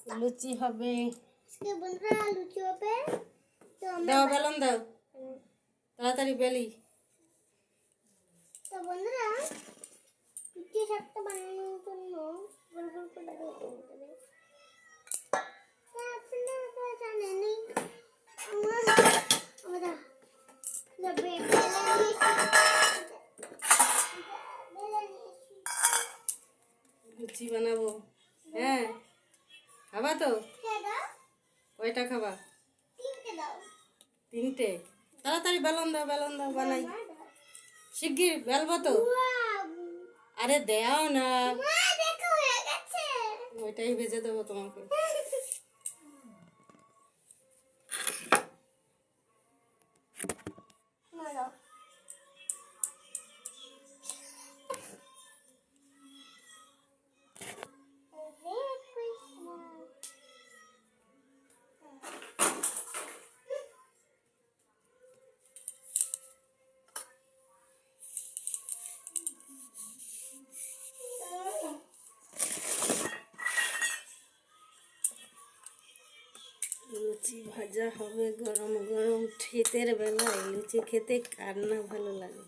লুচি হবে। আজকে বন্ধুরা লুচি হবে। তো দাও বেলন দাও, তাড়াতাড়ি বেলি। তো বন্ধুরা লুচি একটা বানানোর জন্য গোল গোল করে দিতে হবে। আপনারা জানেনই আমরা লুচি বানাবো। হ্যাঁ খাবা তো? কয়টা খাবা? তিনটে। তাড়াতাড়ি বেলন দাও, বেলন দাও, বানাই। শিগগির বেলবো তো। আরে দেও না, ওইটাই ভেজে দেবো তোমাকে। লুচি ভাজা হবে গরম গরম। শীতের বেলায় লুচি খেতে কার না ভালো লাগে।